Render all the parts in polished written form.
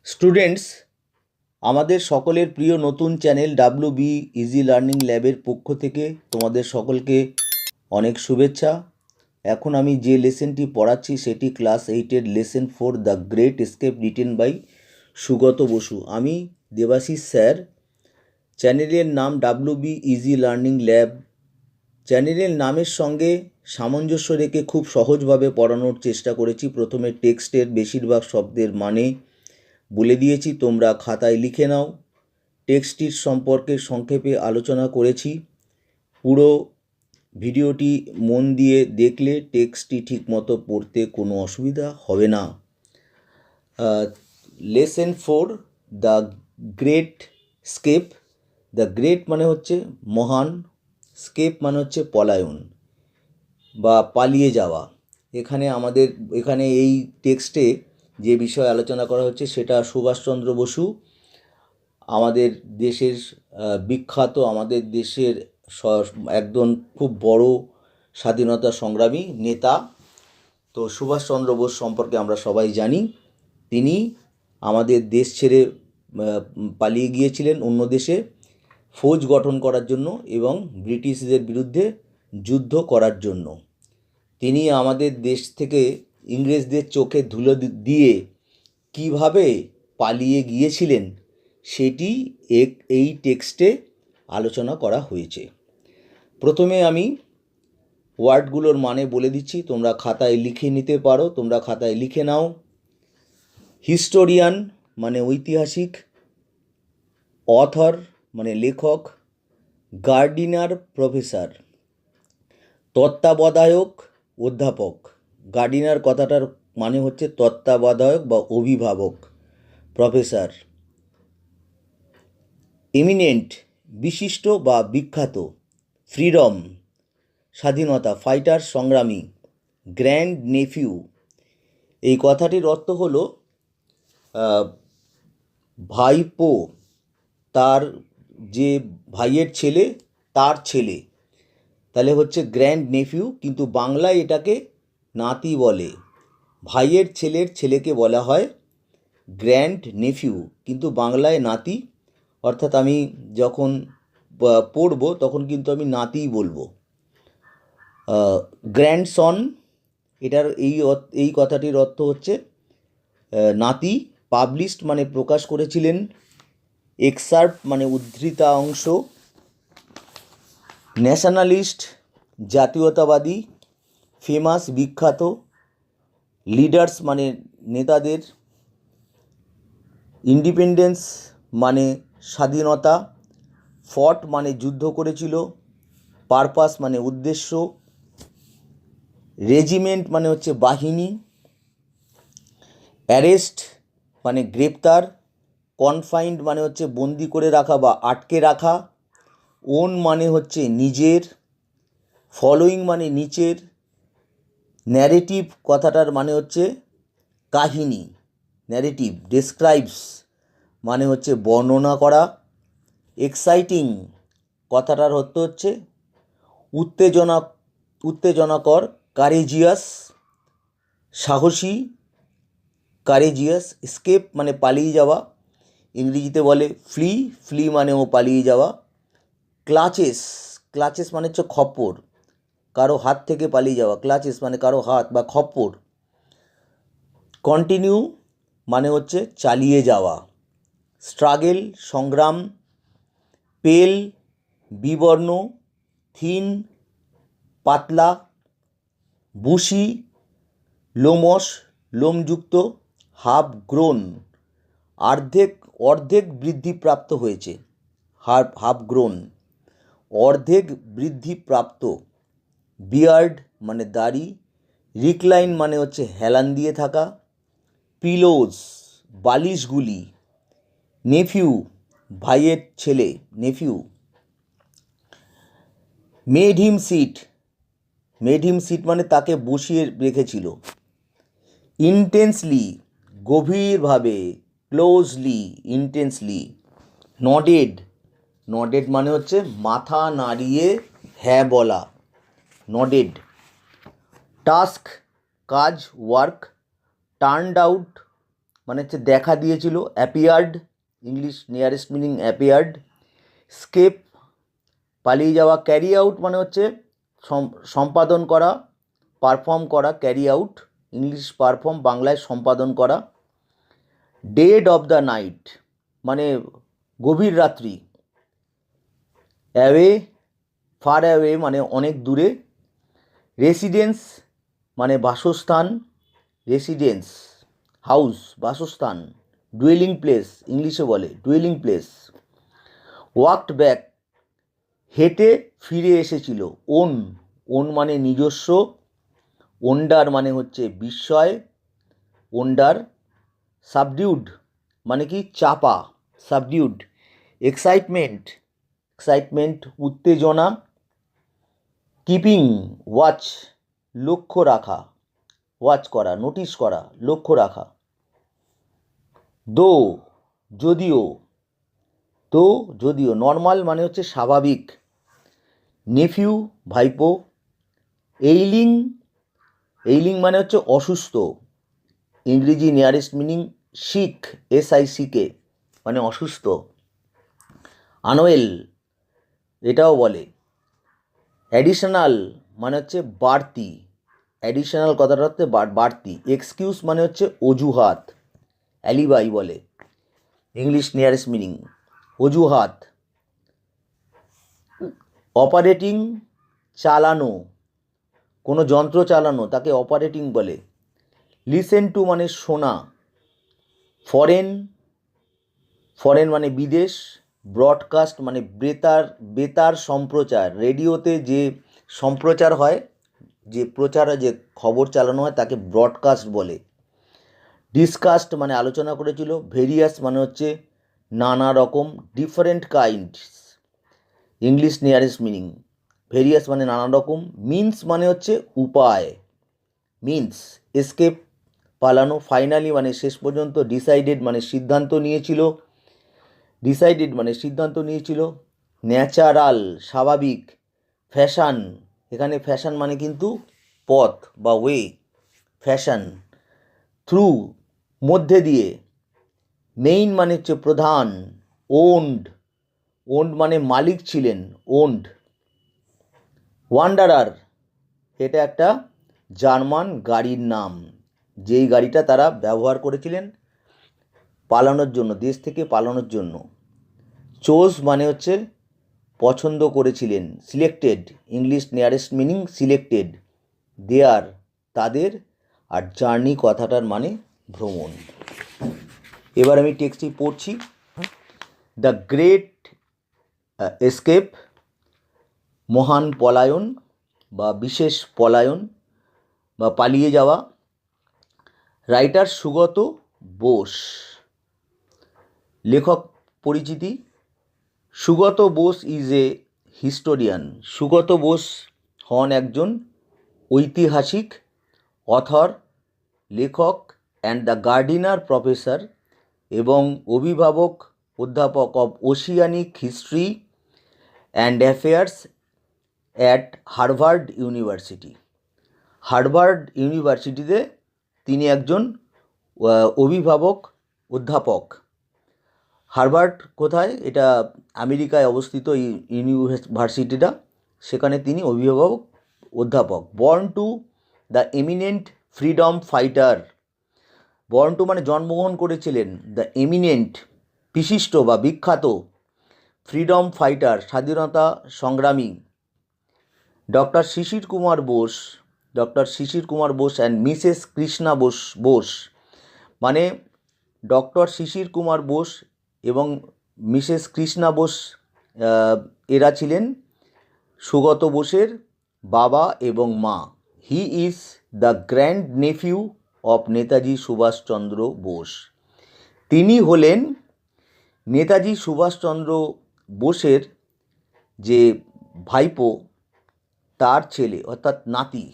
Students, আমাদের সকলের প্রিয় নতুন চ্যানেল ডাব্লিউবি ইজি লার্নিং ল্যাবের পক্ষ থেকে তোমাদের সকলকে অনেক শুভেচ্ছা। এখন আমি যে লেসেনটি পড়াচ্ছি সেটি ক্লাস 8-এর lesson 4 the great escape written by Sugata Basu. আমি দেবাশিস স্যার। চ্যানেলের নাম ডাব্লিউবি ইজি লার্নিং ল্যাব। চ্যানেলের নামের সঙ্গে সামঞ্জস্য রেখে খুব সহজভাবে পড়ানোর চেষ্টা করেছি। প্রথমে টেক্সটের বেশিরভাগ শব্দের মানে বলে দিয়েছি, তোমরা খাতায় লিখে নাও। টেক্সটটির সম্পর্কে সংক্ষেপে আলোচনা করেছি। পুরো ভিডিওটি মন দিয়ে দেখলে টেক্সটটি ঠিকমতো পড়তে কোনো অসুবিধা হবে না। Lesson 4 the great escape. The great মানে হচ্ছে মহান, স্কেপ মানে হচ্ছে পলায়ন বা পালিয়ে যাওয়া। এখানে এই টেক্সটে যে বিষয় আলোচনা করা হচ্ছে সেটা সুভাষচন্দ্র বসু, আমাদের দেশের বিখ্যাত, আমাদের দেশের একজন খুব বড় স্বাধীনতা সংগ্রামী নেতা। তো সুভাষচন্দ্র বোস সম্পর্কে আমরা সবাই জানি। তিনি আমাদের দেশ ছেড়ে পালিয়ে গিয়েছিলেন অন্য দেশে ফৌজ গঠন করার জন্য এবং ব্রিটিশদের বিরুদ্ধে যুদ্ধ করার জন্য। তিনি আমাদের দেশ থেকে ইংরেজদের চোখে ধুলো দিয়ে কিভাবে পালিয়ে গিয়েছিলেন সেটি এই টেক্সটে আলোচনা করা হয়েছে। প্রথমে আমি ওয়ার্ডগুলোর মানে বলে দিচ্ছি, তোমরা খাতায় লিখে নিতে পারো। তোমরা খাতায় লিখে নাও। হিস্টোরিয়ান মানে ঐতিহাসিক, অথর মানে লেখক, গার্ডিনার প্রফেসর, তত্ত্বাবধায়ক অধ্যাপক। গার্ডিনার কথাটার মানে হচ্ছে তত্ত্বাবধায়ক বা অভিভাবক। প্রফেসর, এমিনেন্ট বিশিষ্ট বা বিখ্যাত, ফ্রিডম স্বাধীনতা, ফাইটার সংগ্রামী, গ্র্যান্ড নেফিউ। এই কথাটির অর্থ হলো ভাইপো, তার যে ভাইয়ের ছেলে তার ছেলে, তাহলে হচ্ছে গ্র্যান্ড নেফিউ, কিন্তু বাংলায় এটাকে নাতি বলে। ভাইয়ের ছেলের ছেলেকে বলা হয় গ্র্যান্ড নেফিউ, কিন্তু বাংলায় নাতি। অর্থাৎ আমি যখন পড়বো তখন কিন্তু আমি নাতিই বলবো। গ্র্যান্ডসন, এটার এই কথাটির অর্থ হচ্ছে নাতি। পাবলিশড মানে প্রকাশ করেছিলেন। এক্সার্ট মানে উদ্ধৃতা অংশ। ন্যাশনালিস্ট জাতীয়তাবাদী। ফেমাস বিখ্যাত। লিডার্স মানে নেতাদের। ইন্ডিপেন্ডেন্স মানে স্বাধীনতা। ফট মানে যুদ্ধ করেছিল। পারপাস মানে উদ্দেশ্য। রেজিমেন্ট মানে হচ্ছে বাহিনী। অ্যারেস্ট মানে গ্রেপ্তার। কনফাইন্ড মানে হচ্ছে বন্দি করে রাখা বা আটকে রাখা। ওন মানে হচ্ছে নিজের। ফলোয়িং মানে নিচের। ন্যারেটিভ কথাটার মানে হচ্ছে কাহিনী। ন্যারেটিভ। ডেসক্রাইবস মানে হচ্ছে বর্ণনা করা। এক্সাইটিং কথাটার অর্থ হচ্ছে উত্তেজনাকর। কারেজিয়াস সাহসী, কারেজিয়াস। স্কেপ মানে পালিয়ে যাওয়া, ইংরেজিতে বলে ফ্লি। ফ্লি মানেও পালিয়ে যাওয়া। ক্লাচেস মানে হচ্ছে খপ্পর, কারো হাত থেকে পালিয়ে যাওয়া। ক্লাচেস মানে কারো হাত বা খপ্পর। কন্টিনিউ মানে হচ্ছে চালিয়ে যাওয়া। স্ট্রাগেল সংগ্রাম। পেল বিবর্ণ, থিন পাতলা। বুশি লোমশ লোমযুক্ত। হাফ গ্রোন অর্ধেক বৃদ্ধিপ্রাপ্ত হয়েছে। হাফ গ্রোন অর্ধেক বৃদ্ধিপ্রাপ্ত। বিয়ার্ড মানে দাড়ি। রিক্লাইন মানে হচ্ছে হেলান দিয়ে থাকা। পিলোজ বালিশগুলি। নেফিউ ভাইয়ের ছেলে, নেফিউ। মেড হিম সিট মানে তাকে বসিয়ে রেখেছিল। ইন্টেন্সলি গভীরভাবে। Closely intensely. নডেড মানে হচ্ছে মাথা নাড়িয়ে হ্যাঁ বলা। নডেড। টাস্ক কাজ, ওয়ার্ক। টার্নড আউট মানে হচ্ছে দেখা দিয়েছিল, appeared, English nearest meaning appeared. Escape পালিয়ে যাওয়া, ক্যারি আউট মানে হচ্ছে সম্পাদন করা, পারফর্ম করা, ক্যারি আউট, ইংলিশ পারফর্ম, বাংলায় সম্পাদন করা। ডেড অফ দ্য নাইট মানে গভীর রাত্রি। অ্যাওয়ে, ফার অ্যাওয়ে মানে অনেক দূরে। রেসিডেন্স মানে বাসস্থান, রেসিডেন্স হাউস, বাসস্থান। ডুয়েলিং প্লেস ইংলিশে বলে ডুয়েলিং প্লেস। ওয়াকড ব্যাক হেঁটে ফিরে এসেছিল। ওন, ওন মানে নিজস্ব। ওন্ডার মানে হচ্ছে বিস্ময়, ওন্ডার। সাবডিউড মানে কি চাপা, সাবডিউড। এক্সাইটমেন্ট, এক্সাইটমেন্ট উত্তেজনা। কিপিং ওয়াচ লক্ষ্য রাখা, ওয়াচ করা, নোটিশ করা, লক্ষ্য রাখা। দো যদিও, তো যদিও। নর্মাল মানে হচ্ছে স্বাভাবিক। নেফিউ ভাইপো। এইলিং, এইলিং মানে হচ্ছে অসুস্থ, ইংরেজি নিয়ারেস্ট মিনিং সিক, SICK মানে অসুস্থ। আনোয়েল এটাও বলে। অ্যাডিশনাল মানে হচ্ছে বাড়তি, অ্যাডিশনাল কথাটা হচ্ছে বাড়তি। এক্সকিউজ মানে হচ্ছে অজুহাত, অ্যালিবাই বলে ইংলিশ নিয়ারেস্ট মিনিং অজুহাত। অপারেটিং চালানো, কোনো যন্ত্র চালানো তাকে অপারেটিং বলে। লিসেন টু মানে শোনা। ফরেন, ফরেন মানে বিদেশ। ব্রডকাস্ট মানে বেতার সম্প্রচার, রেডিওতে যে সম্প্রচার হয়, যে প্রচারে যে খবর চালানো হয় তাকে ব্রডকাস্ট বলে। ডিসকাস্ট মানে আলোচনা করেছিল। ভেরিয়াস মানে হচ্ছে নানা রকম। Different kinds English nearest meaning various মানে নানা রকম। মিন্স মানে হচ্ছে উপায়, মিন্স। এসকেপ পালানো। ফাইনালি মানে শেষ পর্যন্ত। ডিসাইডেড মানে সিদ্ধান্ত নিয়েছিল, ডিসাইডেড মানে সিদ্ধান্ত নিয়েছিল। ন্যাচারাল স্বাভাবিক। ফ্যাশন, এখানে ফ্যাশন মানে কিন্তু পথ বা ওয়ে, ফ্যাশন। থ্রু মধ্যে দিয়ে। মেইন মানে হচ্ছে প্রধান। ওন্ড, ওন্ড মানে মালিক ছিলেন, ওন্ড। ওয়ান্ডারার এটা একটা জার্মান গাড়ির নাম, যেই গাড়িটা তারা ব্যবহার করেছিলেন পালানোর জন্য, দেশ থেকে পালানোর জন্য। চোজ মানে হচ্ছে পছন্দ করেছিলেন। Selected English nearest meaning selected, their তাদের। আর জার্নি কথাটার মানে ভ্রমণ। এবার আমি টেক্সটটি পড়ছি। দ্য গ্রেট এসকেপ মহান পলায়ন বা বিশেষ পলায়ন বা পালিয়ে যাওয়া। রাইটার সুগত বোস। লেখক পরিচিতি। Sugata Bose is a historian. Sugata Bose হন একজন ঐতিহাসিক, অথর লেখক, অ্যান্ড দ্য গার্ডিনার প্রফেসর এবং অভিভাবক অধ্যাপক of oceanic history and affairs at Harvard university. Harvard ইউনিভার্সিটিতে তিনি একজন অভিভাবক অধ্যাপক। হার্ভার্ড কোথায়? এটা আমেরিকায় অবস্থিত এই ইউনিভার্সিটিটা, সেখানে তিনি অভিভাবক অধ্যাপক। Born to the eminent freedom fighter. Born to মানে জন্মগ্রহণ করেছিলেন, দ্য এমিনেন্ট বিশিষ্ট বা বিখ্যাত, ফ্রিডম ফাইটার স্বাধীনতা সংগ্রামী doctor Shishir Kumar Bose. Doctor Shishir Kumar Bose and Mrs Krishna Bose. Bose মানে ডক্টর শিশির কুমার বোস এবং মিসেস কৃষ্ণা বোস, এরা ছিলেন সুগত বোসের বাবা এবং মা। He is the grand nephew of Netaji Subhash Chandra Bose. তিনি হলেন নেতাজি সুভাষচন্দ্র বোসের যে ভাইপো, তার ছেলে অর্থাৎ নাতি।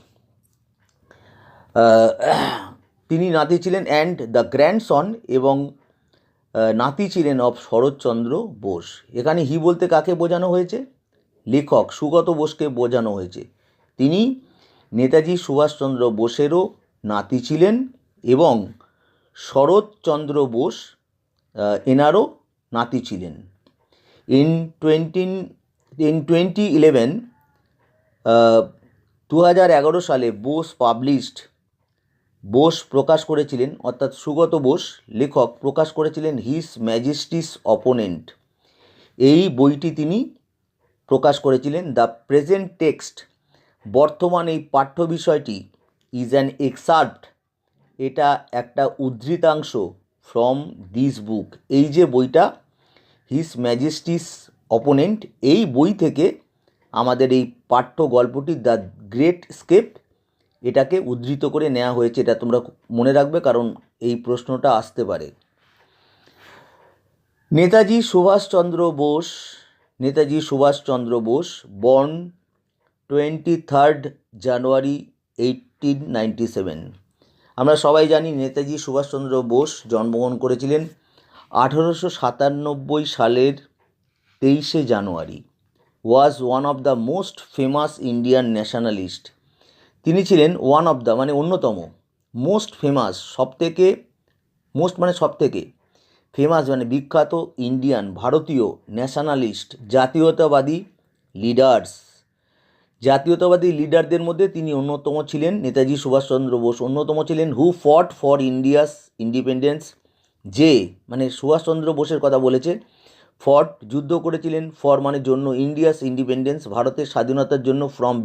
তিনি নাতি ছিলেন অ্যান্ড দ্য গ্র্যান্ডসন এবং নাতি ছিলেন অফ শরৎচন্দ্র বোস। এখানে হি বলতে কাকে বোঝানো হয়েছে? লেখক সুগত বোসকে বোঝানো হয়েছে। তিনি নেতাজি সুভাষচন্দ্র বোসেরও নাতি ছিলেন এবং শরৎচন্দ্র বোস এনারও নাতি ছিলেন। ইন 2011 2011 সালে বোস প্রকাশ করেছিলেন, অর্থাৎ সুগত বোস লেখক প্রকাশ করেছিলেন হিজ ম্যাজেস্টিস অপোনেন্ট। এই বইটি তিনি প্রকাশ করেছিলেন। দ্য প্রেজেন্ট টেক্সট, বর্তমান এই পাঠ্য বিষয়টি, ইজ অ্যান এক্সার্ট, এটা একটা উদ্ধৃতাংশ, ফ্রম দিস বুক, এই যে বইটা হিজ ম্যাজেস্টিস অপোনেন্ট, এই বই থেকে আমাদের এই পাঠ্য গল্পটি দ্য গ্রেট স্কেপ, এটাকে উদ্ধৃত করে নেওয়া হয়েছে। এটা তোমরা মনে রাখবে, কারণ এই প্রশ্নটা আসতে পারে। নেতাজি সুভাষচন্দ্র বোস বর্ন 23 জানুয়ারি 1897। আমরা সবাই জানি নেতাজি সুভাষচন্দ্র বোস জন্মগ্রহণ করেছিলেন 1897 সালের 23 জানুয়ারি। Was one of the most famous Indian nationalist. তিনি ছিলেন ওয়ান অফ দ্য মানে অন্যতম, মোস্ট ফেমাস সবথেকে, মোস্ট মানে সবথেকে, ফেমাস মানে বিখ্যাত, ইন্ডিয়ান ভারতীয়, ন্যাশনালিস্ট জাতীয়তাবাদী লিডারদের মধ্যে তিনি অন্যতম ছিলেন। নেতাজি সুভাষচন্দ্র বোস অন্যতম ছিলেন। হু ফট ফর ইন্ডিয়াস ইন্ডিপেন্ডেন্স, যে মানে সুভাষচন্দ্র বোসের কথা বলেছে। ফট যুদ্ধ করেছিলেন, ফর মানে জন্য, ইন্ডিয়াস ইন্ডিপেন্ডেন্স ভারতের স্বাধীনতার জন্য, ফ্রম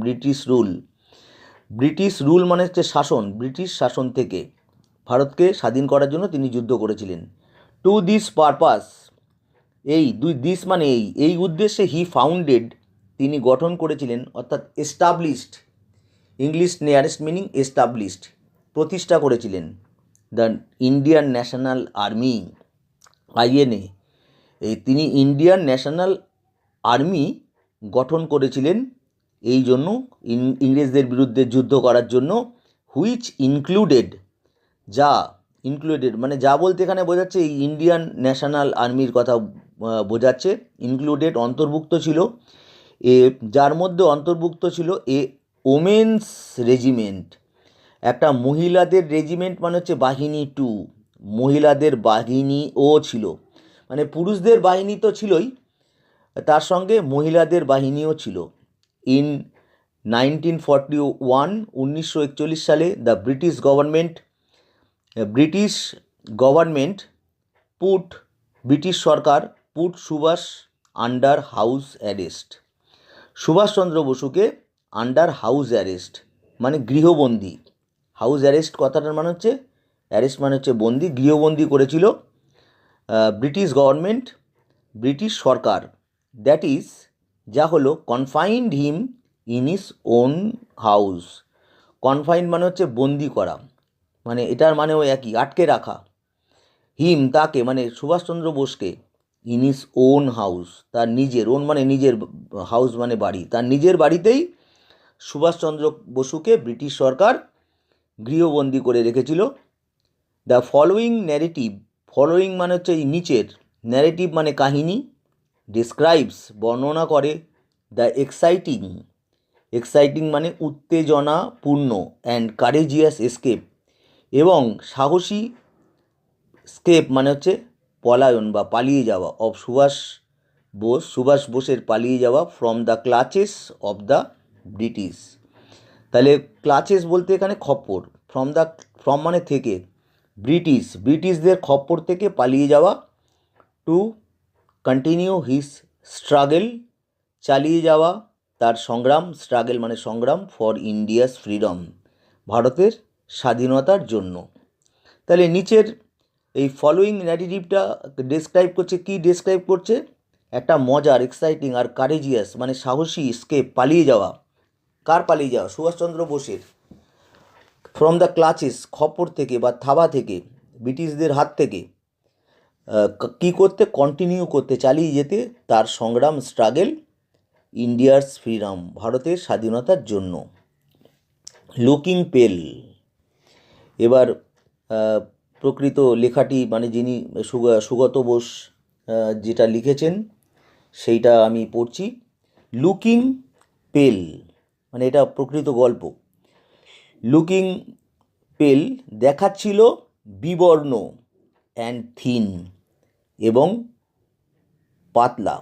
ব্রিটিশ রুল মানে হচ্ছে শাসন, ব্রিটিশ শাসন থেকে ভারতকে স্বাধীন করার জন্য তিনি যুদ্ধ করেছিলেন। টু দিস পারপাস, দিস মানে এই উদ্দেশ্যে হি ফাউন্ডেড, তিনি গঠন করেছিলেন, অর্থাৎ established, English nearest meaning established, প্রতিষ্ঠা করেছিলেন, the Indian national army, INA। তিনি ইন্ডিয়ান ন্যাশনাল আর্মি গঠন করেছিলেন এই জন্য, ইংরেজদের বিরুদ্ধে যুদ্ধ করার জন্য। হুইচ ইনক্লুডেড, মানে যা বলতে এখানে বোঝাচ্ছে এই ইন্ডিয়ান ন্যাশনাল আর্মির কথা বোঝাচ্ছে। ইনক্লুডেড অন্তর্ভুক্ত ছিল, যার মধ্যে অন্তর্ভুক্ত ছিল ওমেন্স রেজিমেন্ট, একটা মহিলাদের রেজিমেন্ট মানে হচ্ছে বাহিনী 2, মহিলাদের বাহিনীও ছিল, মানে পুরুষদের বাহিনী তো ছিলই, তার সঙ্গে মহিলাদের বাহিনীও ছিল। ইন 1941 সালে দ্য ব্রিটিশ সরকার put Subhash under house arrest, Subhash Chandra বসুকে আন্ডার হাউস অ্যারেস্ট মানে গৃহবন্দী, হাউস অ্যারেস্ট কথাটার মানে হচ্ছে, অ্যারেস্ট মানে হচ্ছে বন্দি, গৃহবন্দী করেছিল ব্রিটিশ সরকার। দ্যাট ইজ, যা হলো, confined him in his own house. Confined মানে হচ্ছে বন্দি করা, মানে এটার মানেও একই, আটকে রাখা। হিম তাকে মানে সুভাষচন্দ্র বোসকে, ইন হিজ ওন হাউস তার নিজের, ওন মানে নিজের, হাউস মানে বাড়ি, তার নিজের বাড়িতেই সুভাষচন্দ্র বসুকে ব্রিটিশ সরকার গৃহবন্দী করে রেখেছিল। দ্য ফলোয়িং মানে হচ্ছে এই নিচের, ন্যারেটিভ মানে কাহিনী, ডিসক্রাইবস বর্ণনা করে, দ্য এক্সাইটিং মানে উত্তেজনাপূর্ণ, অ্যান্ড কারেজিয়াস এস্কেপ এবং সাহসী, স্কেপ মানে হচ্ছে পলায়ন বা পালিয়ে যাওয়া, অফ সুভাষ বোসের পালিয়ে যাওয়া, from the clutches of the British. তাহলে ক্লাচেস বলতে এখানে খপ্পর, ফ্রম মানে থেকে, ব্রিটিশদের খপ্পর থেকে পালিয়ে যাওয়া, টু কন্টিনিউ হিজ স্ট্রাগল চালিয়ে যাওয়া তার সংগ্রাম, স্ট্রাগল মানে সংগ্রাম, ফর ইন্ডিয়াস ফ্রিডম ভারতের স্বাধীনতার জন্য। তাহলে নিচের এই ফলোয়িং ন্যারেটিভটা ডেসক্রাইব করছে, কি ডেসক্রাইব করছে, একটা মজার, এক্সাইটিং আর কারেজিয়াস মানে সাহসী স্কেপ, পালিয়ে যাওয়া। কার পালিয়ে যাওয়া? সুভাষচন্দ্র বোসের। ফ্রম দ্য ক্লাচেস খপ্পর থেকে বা থাবা থেকে, ব্রিটিশদের হাত থেকে, কী করতে, কন্টিনিউ করতে, চালিয়ে যেতে তার সংগ্রাম, স্ট্রাগল, ইন্ডিয়াস ফ্রিডম ভারতের স্বাধীনতার জন্য। লুকিং পেল, এবার প্রকৃত লেখাটি মানে যিনি সুগত বোস যেটা লিখেছেন সেইটা আমি পড়ছি। লুকিং পেল মানে এটা প্রকৃত গল্প। লুকিং পেল দেখাচ্ছিল বিবর্ণ অ্যান্ড থিন এবং পাতলা।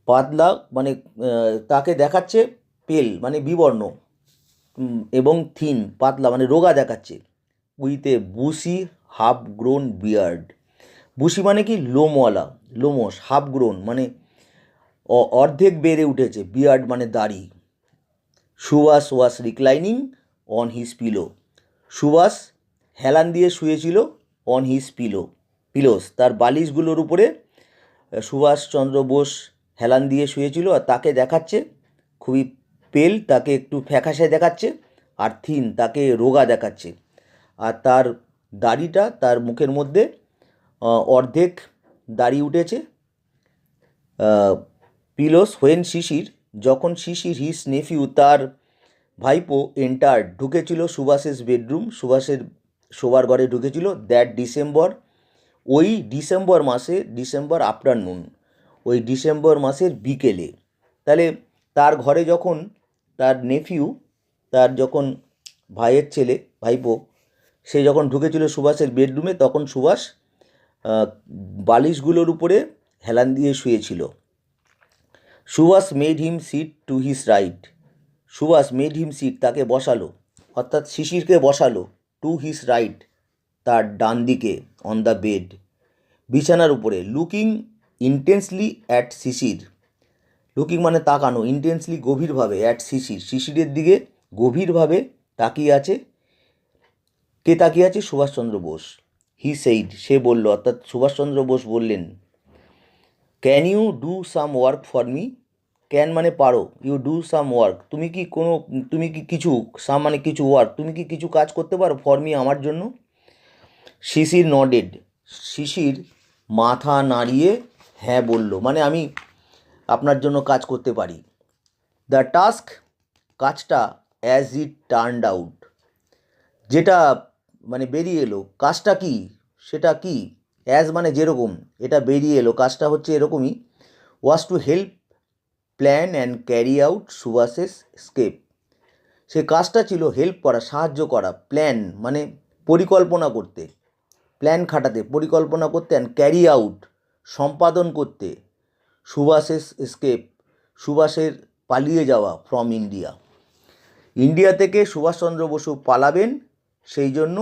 পাতলা মানে তাকে দেখাচ্ছে পেল মানে বিবর্ণ, এবং থিন পাতলা মানে রোগা দেখাচ্ছে। With a bushy half grown beard. Bushy মানে কি লোমওয়ালা, লোমস, হাফ গ্রোন মানে অর্ধেক বেড়ে উঠেছে, বিয়ার্ড মানে দাড়ি। Subhas was reclining on his pillow. Subhas হেলান দিয়ে শুয়েছিল অন হিজ পিলোস, তার বালিশগুলোর উপরে সুভাষচন্দ্র বোস হেলান দিয়ে শুয়েছিল, আর তাকে দেখাচ্ছে খুবই পেল, তাকে একটু ফ্যাকাশে দেখাচ্ছে, আর থিন তাকে রোগা দেখাচ্ছে। আর তার দাড়িটা, তার মুখের মধ্যে অর্ধেক দাড়ি উঠেছে। পিলোস হোয়েন শিশির, যখন শিশির হিজ নেফিউ তার ভাইপো এন্টার ঢুকেছিল সুভাষের বেডরুম, সুভাষের শোবার ঘরে ঢুকেছিল, দ্যাট ডিসেম্বর, ওই ডিসেম্বর মাসে, ডিসেম্বর আফটারনুন, ওই ডিসেম্বর মাসের বিকেলে। তাহলে তার ঘরে যখন তার নেফিউ, তার যখন ভাইয়ের ছেলে, ভাইপো, সে যখন ঢুকেছিল সুভাষের বেডরুমে, তখন সুভাষ বালিশগুলোর উপরে হেলান দিয়ে শুয়েছিল। Subhas made him sit to his right. Subhas made him sit তাকে বসালো, অর্থাৎ শিশিরকে বসালো, টু হিজ রাইট তার ডান দিকে, অন দ্য বেড বিছানার উপরে। Looking intensely at Sisir, looking মানে তাকানো, ইন্টেন্সলি গভীরভাবে, অ্যাট শিশির শিশিরের দিকে গভীরভাবে তাকিয়ে আছে। কে তাকিয়ে আছে? সুভাষচন্দ্র বোস। হি সেইড, সে বলল, অর্থাৎ সুভাষচন্দ্র বোস বললেন, can you do some work for me. Can মানে পারো, ইউ ডু সাম ওয়ার্ক তুমি কি কিছু, সাম মানে কিছু, ওয়ার্ক তুমি কি কিছু কাজ করতে পারো, ফর মি আমার জন্য। শিশির নডেড, শিশির মাথা নাড়িয়ে হ্যাঁ বলল, মানে আমি আপনার জন্য কাজ করতে পারি। দ্য টাস্ক, কাজটা, অ্যাজ ইট টার্নড আউট, যেটা মানে বেরিয়ে এলো, কাজটা কি, সেটা কি, অ্যাজ মানে যেরকম, এটা বেরিয়ে এলো, কাজটা হচ্ছে এরকমই। Was to help plan and carry out Subhas's escape, সে কাজটা ছিল হেল্প করা, সাহায্য করা, প্ল্যান মানে পরিকল্পনা করতে, প্ল্যান খাটাতে, পরিকল্পনা করতে, অ্যান্ড ক্যারি আউট সম্পাদন করতে, সুভাষেস স্কেপ সুভাষের পালিয়ে যাওয়া, ফ্রম ইন্ডিয়া, ইন্ডিয়া থেকে সুভাষচন্দ্র বসু পালাবেন, সেই জন্য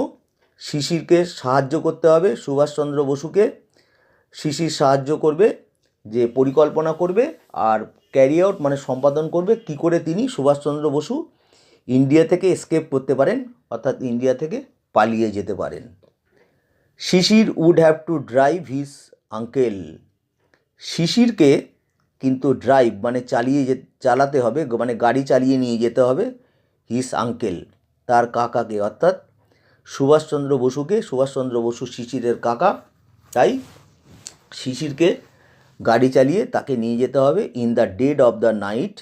শিশিরকে সাহায্য করতে হবে, সুভাষচন্দ্র বসুকে শিশির সাহায্য করবে, যে পরিকল্পনা করবে, আর ক্যারি আউট মানে সম্পাদন করবে, কি করে তিনি সুভাষচন্দ্র বসু ইন্ডিয়া থেকে এসকেপ করতে পারেন, অর্থাৎ ইন্ডিয়া থেকে পালিয়ে যেতে পারেন। Sisir would have to drive his uncle, শিশিরকে কিন্তু ড্রাইভ মানে চালাতে হবে, মানে গাড়ি চালিয়ে নিয়ে যেতে হবে, হিজ আঙ্কেল তার কাকাকে, অর্থাৎ সুভাষচন্দ্র বসুকে, সুভাষচন্দ্র বসু শিশিরের কাকা, তাই শিশিরকে গাড়ি চালিয়ে তাকে নিয়ে যেতে হবে। In the dead of the night,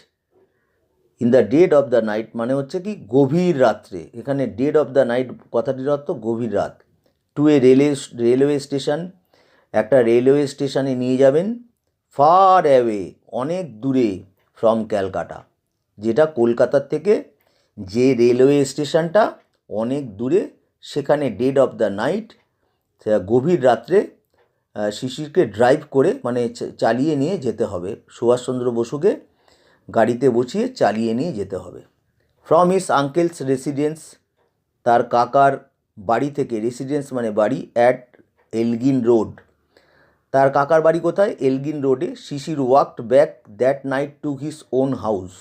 in the dead of the night মানে হচ্ছে কি গভীর রাত্রে, এখানে ডেড অফ দ্য নাইট কথাটির অর্থ গভীর রাত। টু এ রেলওয়ে স্টেশন, একটা রেলওয়ে স্টেশনে নিয়ে যাবেন। ফার অ্যাওয়ে অনেক দূরে, ফ্রম ক্যালকাটা, যেটা কলকাতার থেকে যে রেলওয়ে স্টেশনটা অনেক দূরে, সেখানে ডেড অফ দ্য নাইট গভীর রাত্রে শিশিরকে ড্রাইভ করে মানে চালিয়ে নিয়ে যেতে হবে, সুভাষচন্দ্র বসুকে গাড়িতে বসিয়ে চালিয়ে নিয়ে যেতে হবে। ফ্রম হিজ আঙ্কেলস রেসিডেন্স, তার কাকার বাড়ি থেকে, রেসিডেন্স মানে বাড়ি, অ্যাট এলগিন রোড, তার কাকার বাড়ি কোথায়? এলগিন রোডে। Sisir walked back that night to his own house,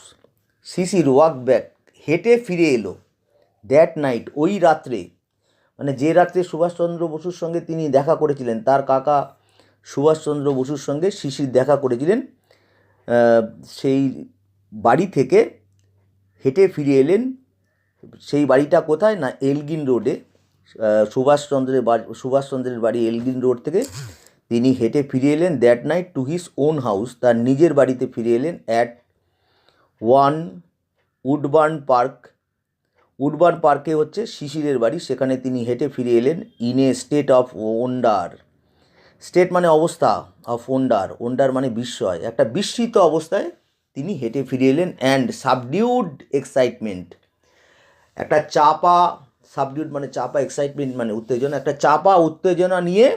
Sisir walk back হেঁটে ফিরে এলো, দ্যাট নাইট ওই রাত্রে, মানে যে রাত্রে সুভাষচন্দ্র বসুর সঙ্গে তিনি দেখা করেছিলেন, তার কাকা সুভাষচন্দ্র বসুর সঙ্গে শিশির দেখা করেছিলেন, সেই বাড়ি থেকে হেঁটে ফিরে এলেন। সেই বাড়িটা কোথায়? না এলগিন রোডে, সুভাষচন্দ্রের বাড়ি এলগিন রোড থেকে তিনি হেঁটে ফিরে এলেন, that night to his own house, তার নিজের বাড়িতে ফিরে এলেন, অ্যাট 1 উডবার্ন পার্ক, উডবার্ন পার্কে হচ্ছে শিশিরের বাড়ি, সেখানে তিনি হেঁটে ফিরে এলেন। In a state of wonder, state মানে অবস্থা, অফ ওন্ডার, ওন্ডার মানে বিস্ময়, একটা বিস্মিত অবস্থায় তিনি হেঁটে ফিরে এলেন। অ্যান্ড সাবডিউড এক্সাইটমেন্ট, একটা চাপা সাবডিউড মানে চাপা, এক্সাইটমেন্ট মানে উত্তেজনা, একটা চাপা উত্তেজনা নিয়ে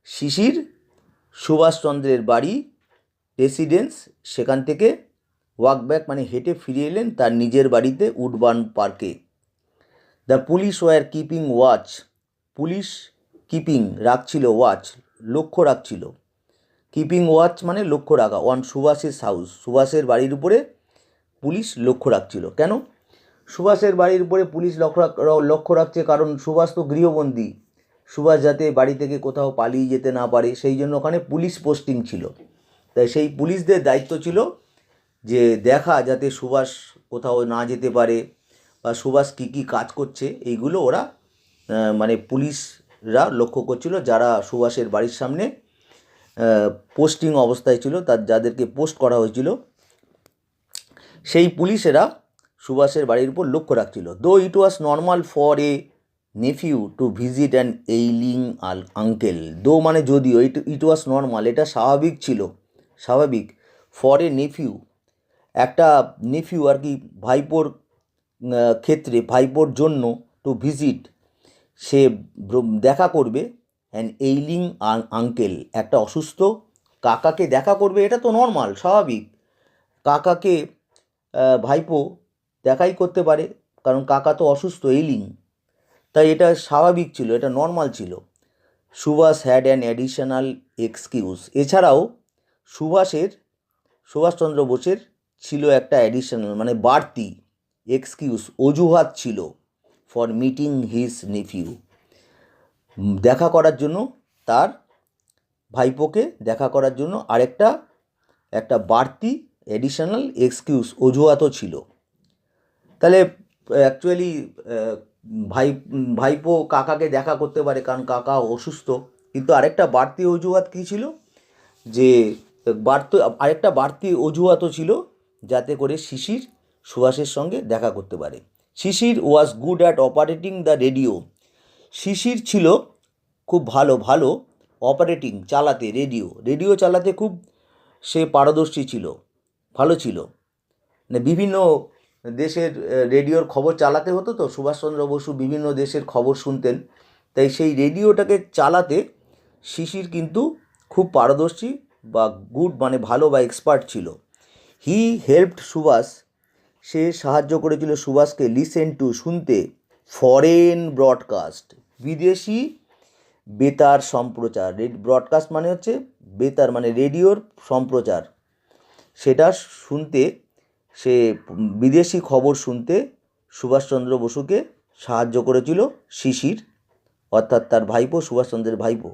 শিশির সুভাষচন্দ্রের বাড়ি রেসিডেন্স সেখান থেকে ওয়াক ব্যাক মানে হেঁটে ফিরে এলেন তার নিজের বাড়িতে উডবার্ন পার্কে। The police were keeping watch, police keeping রাখছিল, ওয়াচ লক্ষ্য রাখছিল, কিপিং ওয়াচ মানে লক্ষ্য রাখা, অন সুভাষের হাউস, সুভাষের বাড়ির উপরে পুলিশ লক্ষ্য রাখছিল। কেন সুভাষের বাড়ির উপরে পুলিশ লক্ষ্য রাখছে? কারণ সুভাষ তো গৃহবন্দী, সুভাষ যাতে বাড়ি থেকে কোথাও পালিয়ে যেতে না পারে সেই জন্য ওখানে পুলিশ পোস্টিং ছিল। তাই সেই পুলিশদের দায়িত্ব ছিল যে দেখা যাতে সুভাষ কোথাও না যেতে পারে বা সুভাষ কী কী কাজ করছে এইগুলো ওরা মানে পুলিশরা লক্ষ্য করছিল, যারা সুভাষের বাড়ির সামনে পোস্টিং অবস্থায় ছিল, যাদেরকে পোস্ট করা হয়েছিল, সেই পুলিশেরা সুভাষের বাড়ির উপর লক্ষ্য রাখছিল। Though it was normal for a nephew to visit an ailing uncle, though মানে যদিও, ইট ওয়াজ নর্মাল এটা স্বাভাবিক ছিল, স্বাভাবিক, ফর এ নেফিউ একটা নেফিউ আর কি ভাইপোর ক্ষেত্রে, ভাইপোর জন্য, টু ভিজিট সে দেখা করবে, অ্যান এইলিং আঙ্কেল একটা অসুস্থ কাকাকে দেখা করবে, এটা তো নর্মাল স্বাভাবিক, কাকাকে ভাইপো দেখাই করতে পারে কারণ কাকা তো অসুস্থ, এইলিং, তাই এটা স্বাভাবিক ছিল, এটা নর্মাল ছিল। Subhash had an additional excuse, এছাড়াও সুভাষচন্দ্র বোসের ছিল একটা অ্যাডিশনাল মানে বাড়তি এক্সকিউজ, অজুহাত ছিল, ফর মিটিং হিজ নেফিউ দেখা করার জন্য, তার ভাইপোকে দেখা করার জন্য একটা বাড়তি অ্যাডিশনাল এক্সকিউজ, অজুহাতও ছিল। তাহলে অ্যাকচুয়ালি ভাইপো কাকাকে দেখা করতে পারে কারণ কাকা অসুস্থ, কিন্তু আরেকটা বাড়তি অজুহাত কী ছিল, যে আরেকটা বাড়তি অজুহাতও ছিল যাতে করে শিশির সুভাষের সঙ্গে দেখা করতে পারে। Sisir was good at operating the radio, Sisir ছিল খুব ভালো অপারেটিং চালাতে, রেডিও চালাতে খুব সে পারদর্শী ছিল, ভালো ছিল, মানে বিভিন্ন দেশের রেডিওর খবর চালাতে হতো তো, সুভাষচন্দ্র বসু বিভিন্ন দেশের খবর শুনতেন, তাই সেই রেডিওটাকে চালাতে শিশির কিন্তু খুব পারদর্শী বা গুড মানে ভালো বা এক্সপার্ট ছিল। হি হেল্পড সুভাষ, সে সাহায্য করেছিল সুভাষকে, লিসেন টু শুনতে, ফরেন ব্রডকাস্ট বিদেশি বেতার সম্প্রচার, ব্রডকাস্ট মানে হচ্ছে বেতার মানে রেডিওর সম্প্রচার, সেটা শুনতে, সে বিদেশি খবর শুনতে সুভাষচন্দ্র বসুকে সাহায্য করেছিল শিশির, অর্থাৎ তার ভাইপো, সুভাষচন্দ্রের ভাইপো।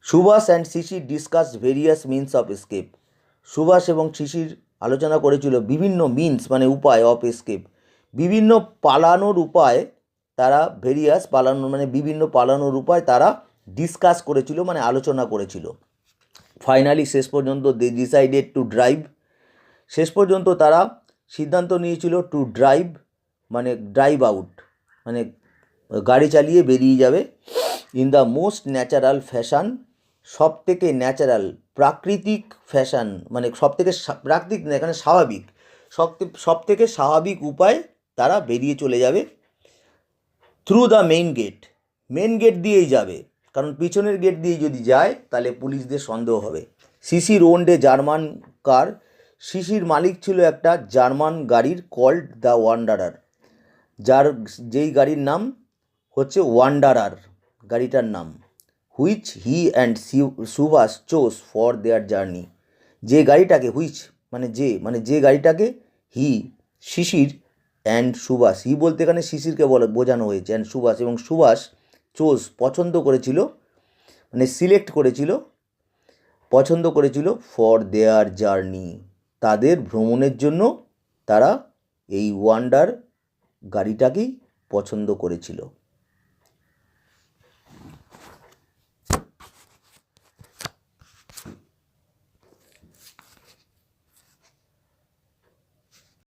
Subhash and Shishir discuss various means of escape, Subhash এবং শিশির আলোচনা করেছিল বিভিন্ন মিনস মানে উপায়, অফ এস্কেপ বিভিন্ন পালানোর উপায়, তারা ভেরিয়াস পালানোর মানে বিভিন্ন পালানোর উপায় তারা ডিসকাস করেছিল মানে আলোচনা করেছিল। ফাইনালি শেষ পর্যন্ত দে ডিসাইডেড টু ড্রাইভ, শেষ পর্যন্ত তারা সিদ্ধান্ত নিয়েছিল টু ড্রাইভ মানে ড্রাইভ আউট মানে গাড়ি চালিয়ে বেরিয়ে যাবে, in the most natural fashion, সব থেকে ন্যাচারাল প্রাকৃতিক ফ্যাশন মানে সব থেকে প্রাকৃতিক না এখানে স্বাভাবিক, সব থেকে স্বাভাবিক উপায় তারা বেরিয়ে চলে যাবে। থ্রু দ্য মেইন গেট দিয়েই যাবে, কারণ পিছনের গেট দিয়ে যদি যায় তাহলে পুলিশদের সন্দেহ হবে। শিশির ওন্ড এ জার্মান কার, শিশির মালিক ছিল একটা জার্মান গাড়ির, কল্ড দ্য ওয়ান্ডারার, যেই গাড়ির নাম হচ্ছে ওয়ান্ডারার, গাড়িটার নাম, which he and Subhash chose for their journey, যে গাড়িটাকে যে গাড়িটাকে শিশির অ্যান্ড সুভাষ, হি বলতে এখানে শিশিরকে বোঝানো হয়েছে, অ্যান্ড সুভাষ এবং সুভাষ চোজ পছন্দ করেছিল মানে পছন্দ করেছিল ফর দেয়ার জার্নি, তাদের ভ্রমণের জন্য তারা এই ওয়ান্ডার গাড়িটাকেই পছন্দ করেছিল।